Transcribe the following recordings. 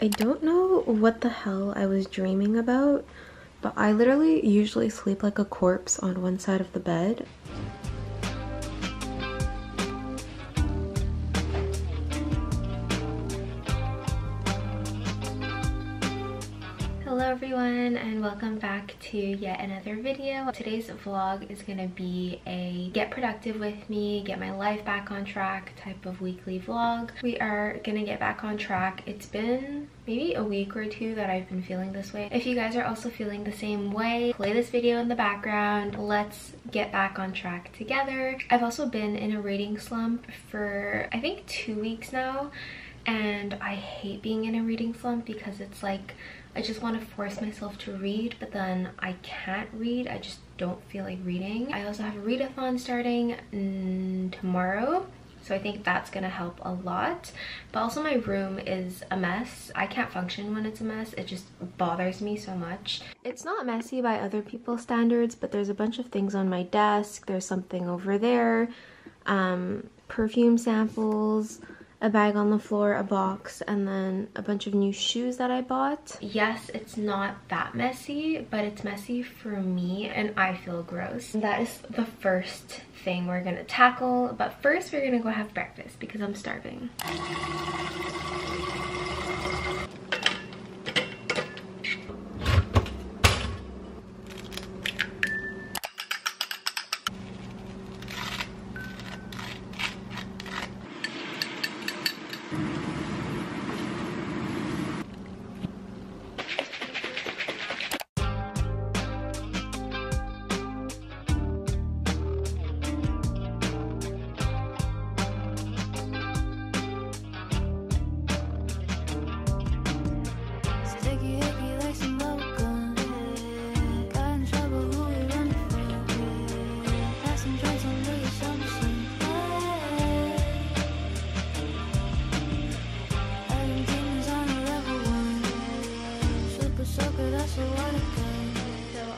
I don't know what the hell I was dreaming about, but I literally usually sleep like a corpse on one side of the bed. Hello everyone and welcome back to yet another video. Today's vlog is gonna be a get productive with me, get my life back on track type of weekly vlog. We are gonna get back on track. It's been maybe a week or two that I've been feeling this way. If you guys are also feeling the same way, play this video in the background. Let's get back on track together. I've also been in a reading slump for I think 2 weeks now, and I hate being in a reading slump because it's like I just want to force myself to read, but then I can't read. I just don't feel like reading. I also have a readathon starting tomorrow, so I think that's gonna help a lot. But also my room is a mess. I can't function when it's a mess. It just bothers me so much. It's not messy by other people's standards, but there's a bunch of things on my desk. There's something over there, perfume samples, a bag on the floor, a box, and then a bunch of new shoes that I bought. Yes, it's not that messy, but it's messy for me and I feel gross. And that is the first thing we're gonna tackle, but first we're gonna go have breakfast because I'm starving.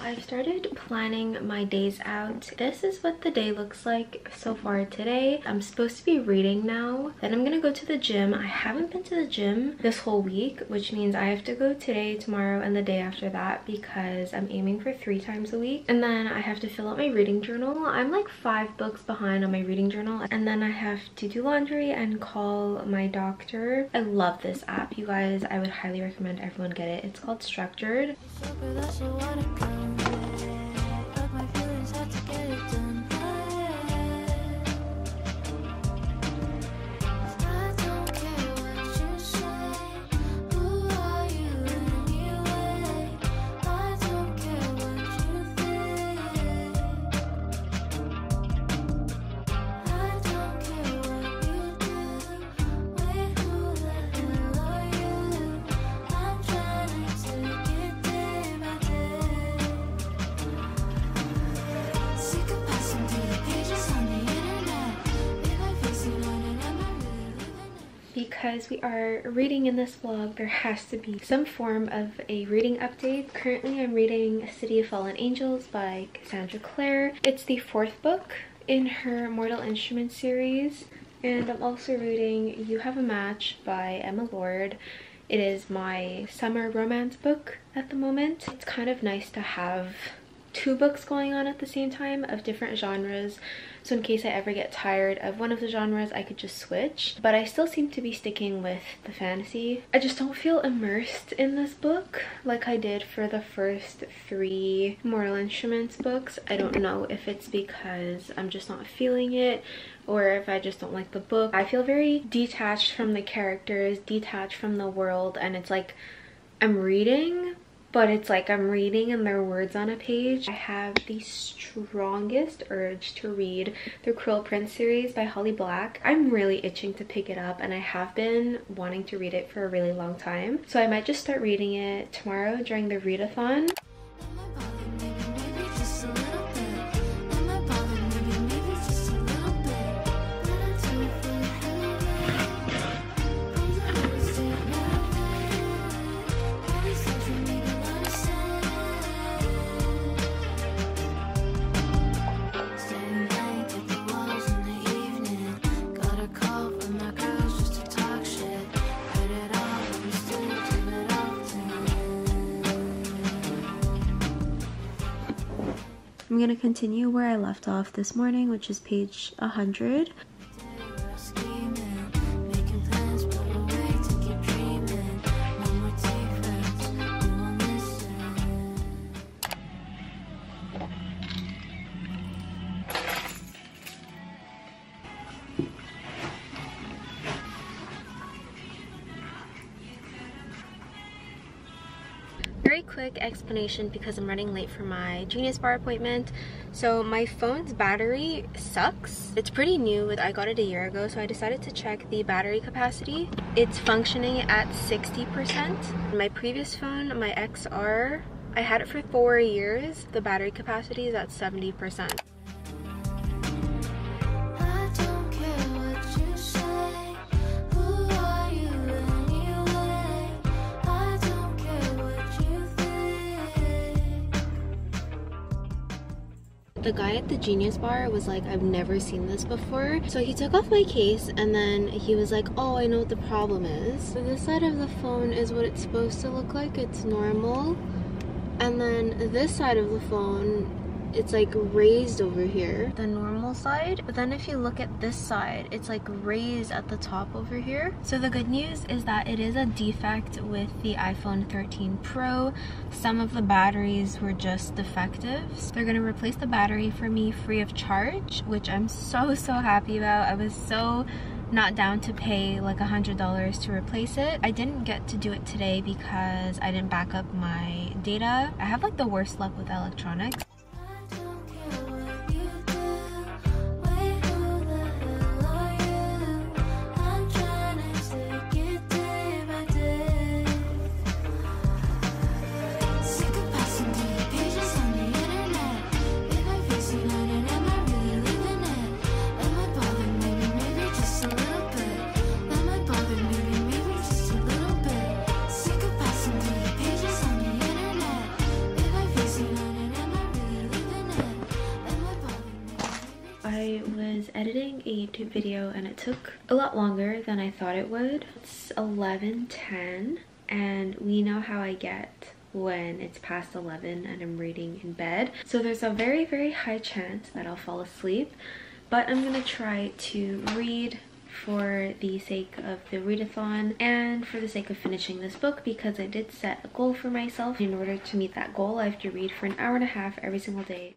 I've started planning my days out. This is what the day looks like so far today. I'm supposed to be reading now. Then I'm gonna go to the gym. I haven't been to the gym this whole week, which means I have to go today, tomorrow, and the day after that because I'm aiming for 3 times a week. And then I have to fill out my reading journal. I'm like 5 books behind on my reading journal. And then I have to do laundry and call my doctor. I love this app, you guys. I would highly recommend everyone get it. It's called Structured. Because we are reading in this vlog, there has to be some form of a reading update. Currently I'm reading City of Fallen Angels by Cassandra Clare. It's the 4th book in her Mortal Instruments series, and I'm also reading You Have a Match by Emma Lord. It is my summer romance book at the moment. It's kind of nice to have 2 books going on at the same time of different genres, so in case I ever get tired of one of the genres I could just switch. But I still seem to be sticking with the fantasy. I just don't feel immersed in this book like I did for the first 3 Mortal Instruments books. I don't know if it's because I'm just not feeling it or if I just don't like the book. I feel very detached from the characters, detached from the world, and it's like I'm reading, but it's like I'm reading and there are words on a page. I have the strongest urge to read the Cruel Prince series by Holly Black. I'm really itching to pick it up and I have been wanting to read it for a really long time. So I might just start reading it tomorrow during the readathon. I'm gonna continue where I left off this morning, which is page 100. Very quick explanation because I'm running late for my Genius Bar appointment. So my phone's battery sucks. It's pretty new. I got it a year ago, so I decided to check the battery capacity. It's functioning at 60%. My previous phone, my XR, I had it for 4 years. The battery capacity is at 70%. The guy at the Genius Bar was like, I've never seen this before. So he took off my case and then he was like, oh, I know what the problem is. So this side of the phone is what it's supposed to look like. It's normal. And then this side of the phone, it's like raised over here, the normal side. But then if you look at this side, it's like raised at the top over here. So the good news is that it is a defect with the iPhone 13 Pro. Some of the batteries were just defective. So they're gonna replace the battery for me free of charge, which I'm so happy about. I was so not down to pay like $100 to replace it. I didn't get to do it today because I didn't back up my data. I have like the worst luck with electronics. I was editing a YouTube video and it took a lot longer than I thought it would. It's 11:10 and we know how I get when it's past 11 and I'm reading in bed. So there's a very high chance that I'll fall asleep, but I'm gonna try to read for the sake of the readathon and for the sake of finishing this book, because I did set a goal for myself. In order to meet that goal, I have to read for an hour and a half every single day.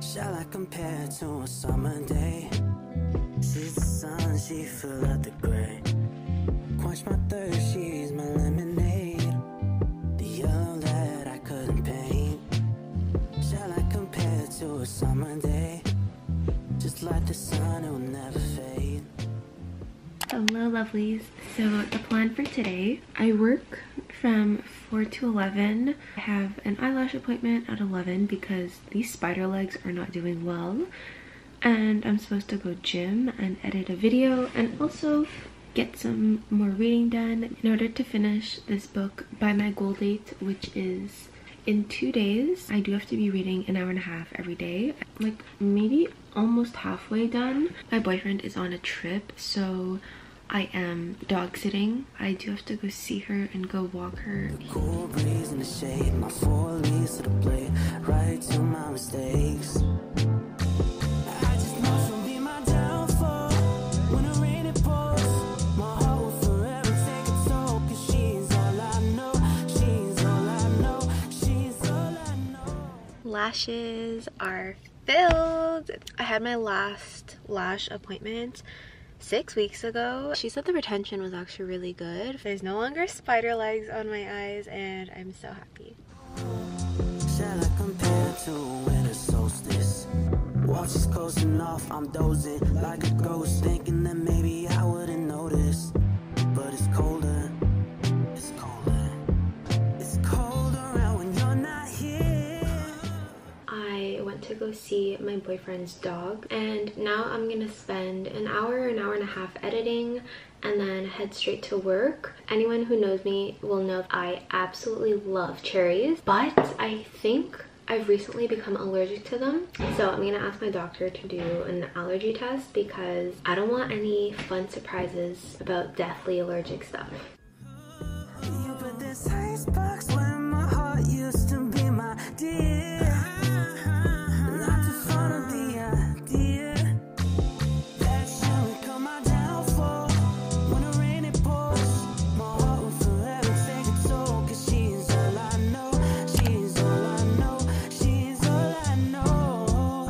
Shall I compare to a summer day? She's the sun, she fill out the gray. Quench my thirst, she's my lemonade. The yellow that I couldn't paint. Shall I compare to a summer day? Just like the sun, it will never fade. Hello lovelies. So the plan for today, I work from 4 to 11. I have an eyelash appointment at 11 because these spider legs are not doing well. And I'm supposed to go gym and edit a video and also get some more reading done in order to finish this book by my goal date, which is in 2 days. I do have to be reading an hour and a half every day. Like maybe almost halfway done. My boyfriend is on a trip, so I am dog sitting. I do have to go see her and go walk her. The cool breeze in the shade, my 4 leaves to the plate, right to my mistakes. I just know she'll be my downfall. When the rain it pours, my heart will forever take a toll. 'Cause she's all I know, she's all I know, she's all I know. Lashes are filled. I had my last lash appointment 6 weeks ago. She said the retention was actually really good. There's no longer spider legs on my eyes and I'm so happy. Shall I compare to winter solstice? Watch is coasting off, I'm dozing like a ghost, thinking that maybe I wouldn't notice. But it's colder, it's colder, it's colder around when you're not here. I went to go see my boyfriend's dog and now I'm gonna spend an hour and a half editing and then head straight to work. Anyone who knows me will know I absolutely love cherries, but I think I've recently become allergic to them, so I'm gonna ask my doctor to do an allergy test because I don't want any fun surprises about deathly allergic stuff. You put this icebox where my heart used to be, my dear. Not too fond of the idea that you would come my downfall. When the rain it pours, my heart will forever take its toll. 'Cause she's all I know, she's all I know, she's all I know.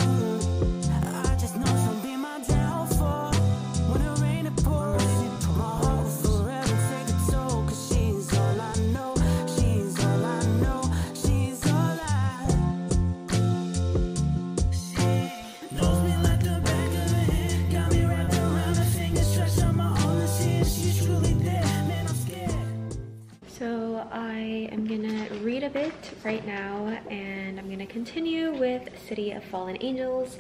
I just know she'll be my downfall. When the rain it pours, my heart will forever take its toll. 'Cause she's all I know, she's all I know, she's all I. She knows me like the back of her hand, got me wrapped around her finger, stretched on my arm to see if she's truly there. Man, I'm scared. So I am gonna read a bit right now, and I'm gonna continue with City of Fallen Angels.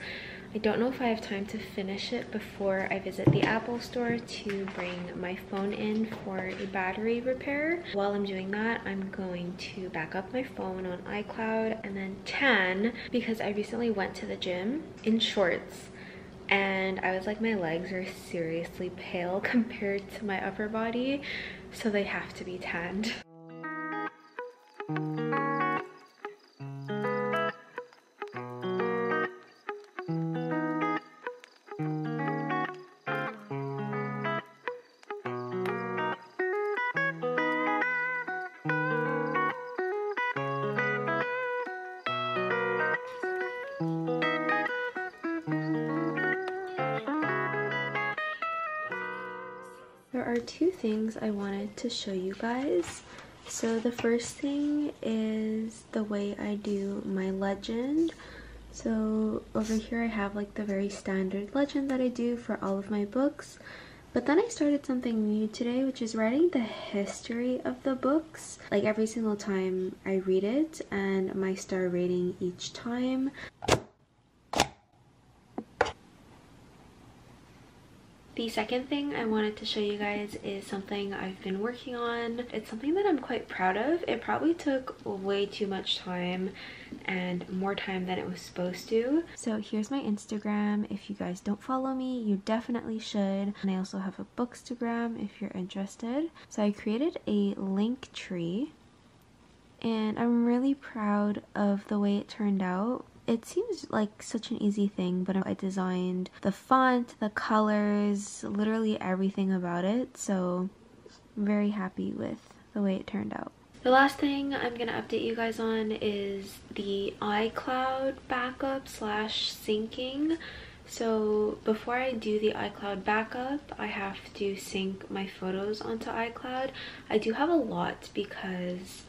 I don't know if I have time to finish it before I visit the Apple store to bring my phone in for a battery repair. While I'm doing that, I'm going to back up my phone on iCloud and then tan because I recently went to the gym in shorts and I was like, my legs are seriously pale compared to my upper body, so they have to be tanned. There are two things I wanted to show you guys. So the first thing is the way I do my legend. So over here I have like the very standard legend that I do for all of my books. But then I started something new today, which is writing the history of the books. Like every single time I read it and my star rating each time. The second thing I wanted to show you guys is something I've been working on. It's something that I'm quite proud of. It probably took way too much time and more time than it was supposed to. So here's my Instagram. If you guys don't follow me, you definitely should. And I also have a Bookstagram if you're interested. So I created a link tree and I'm really proud of the way it turned out. It seems like such an easy thing, but I designed the font, the colors, literally everything about it, so I'm very happy with the way it turned out. The last thing I'm going to update you guys on is the iCloud backup / syncing. So before I do the iCloud backup, I have to sync my photos onto iCloud. I do have a lot because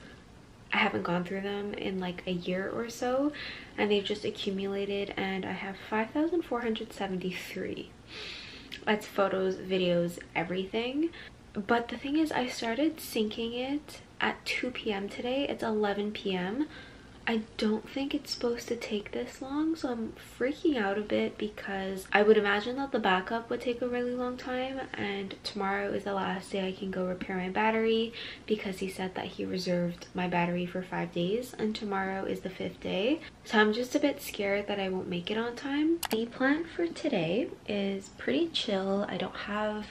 I haven't gone through them in like a year or so, and they've just accumulated, and I have 5,473. That's photos, videos, everything. But the thing is, I started syncing it at 2 p.m. today. It's 11 p.m. I don't think it's supposed to take this long, so I'm freaking out a bit because I would imagine that the backup would take a really long time, and tomorrow is the last day I can go repair my battery because he said that he reserved my battery for 5 days and tomorrow is the 5th day. So I'm just a bit scared that I won't make it on time. The plan for today is pretty chill. I don't have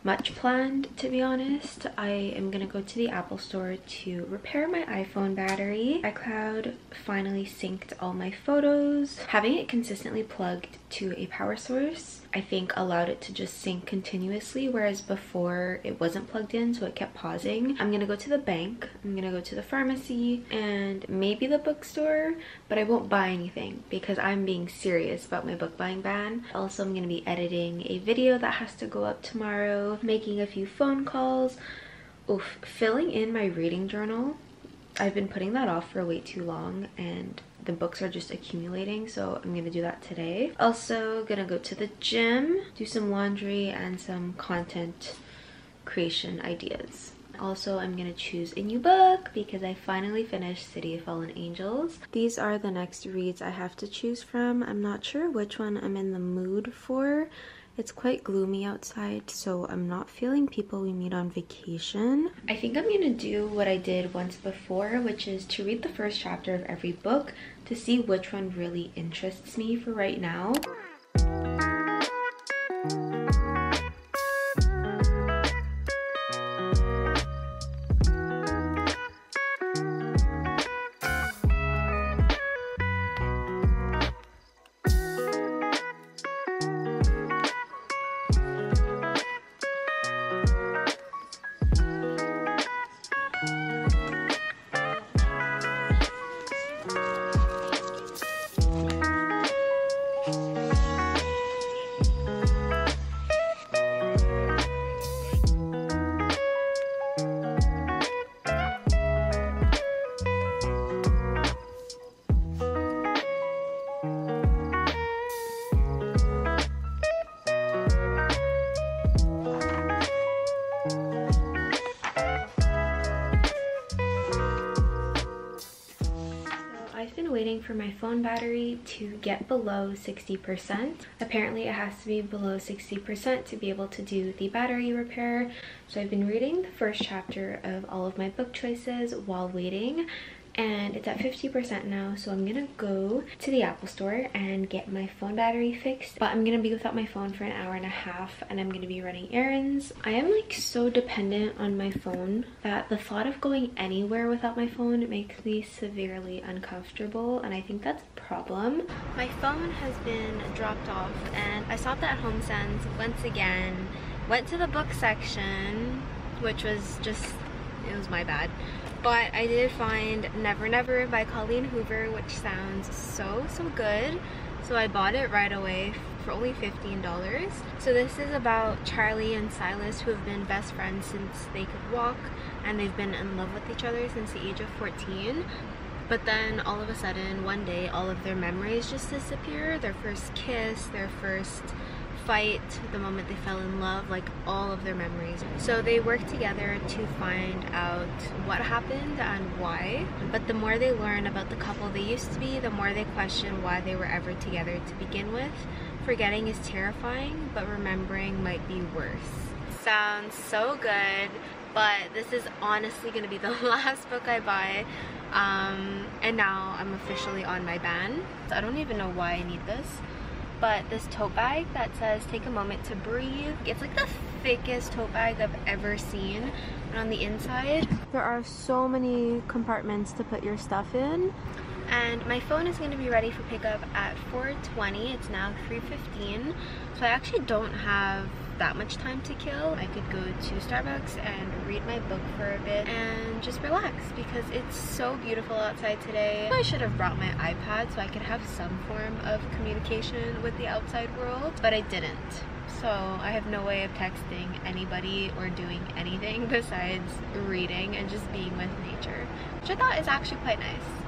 much planned, to be honest. I am gonna go to the Apple store to repair my iPhone battery. iCloud finally synced all my photos. Having it consistently plugged to a power source, I think allowed it to just sync continuously, whereas before it wasn't plugged in, so it kept pausing. I'm gonna go to the bank, I'm gonna go to the pharmacy, and maybe the bookstore, but I won't buy anything because I'm being serious about my book buying ban. Also, I'm gonna be editing a video that has to go up tomorrow, making a few phone calls. Oof, filling in my reading journal. I've been putting that off for way too long and the books are just accumulating, so I'm gonna do that today. Also gonna go to the gym, do some laundry and some content creation ideas. Also, I'm gonna choose a new book because I finally finished City of Fallen Angels. These are the next reads I have to choose from. I'm not sure which one I'm in the mood for. It's quite gloomy outside, so I'm not feeling people we meet on vacation. I think I'm gonna do what I did once before, which is to read the first chapter of every book to see which one really interests me for right now. Waiting for my phone battery to get below 60%. Apparently it has to be below 60% to be able to do the battery repair. So I've been reading the first chapter of all of my book choices while waiting, and it's at 50% now, so I'm gonna go to the Apple store and get my phone battery fixed. But I'm gonna be without my phone for an hour and a half, and I'm gonna be running errands. I am like so dependent on my phone that the thought of going anywhere without my phone makes me severely uncomfortable, and I think that's a problem. My phone has been dropped off, and I stopped at HomeSense once again, went to the book section, which was just, it was my bad. But I did find Never Never by Colleen Hoover, which sounds so good. So I bought it right away for only $15. So this is about Charlie and Silas, who have been best friends since they could walk, and they've been in love with each other since the age of 14. But then all of a sudden, one day, all of their memories just disappear. Their first kiss, their first fight, the moment they fell in love, like all of their memories. So they work together to find out what happened and why. But the more they learn about the couple they used to be, the more they question why they were ever together to begin with. Forgetting is terrifying, but remembering might be worse. Sounds so good, but this is honestly gonna be the last book I buy. And now I'm officially on my ban. So I don't even know why I need this. But this tote bag that says take a moment to breathe, it's like the thickest tote bag I've ever seen. And on the inside there are so many compartments to put your stuff in. And my phone is going to be ready for pickup at 4:20. It's now 3:15, so I actually don't have that much time to kill. I could go to Starbucks and read my book for a bit and just relax because it's so beautiful outside today. I should have brought my iPad so I could have some form of communication with the outside world, but I didn't. So I have no way of texting anybody or doing anything besides reading and just being with nature, which I thought is actually quite nice.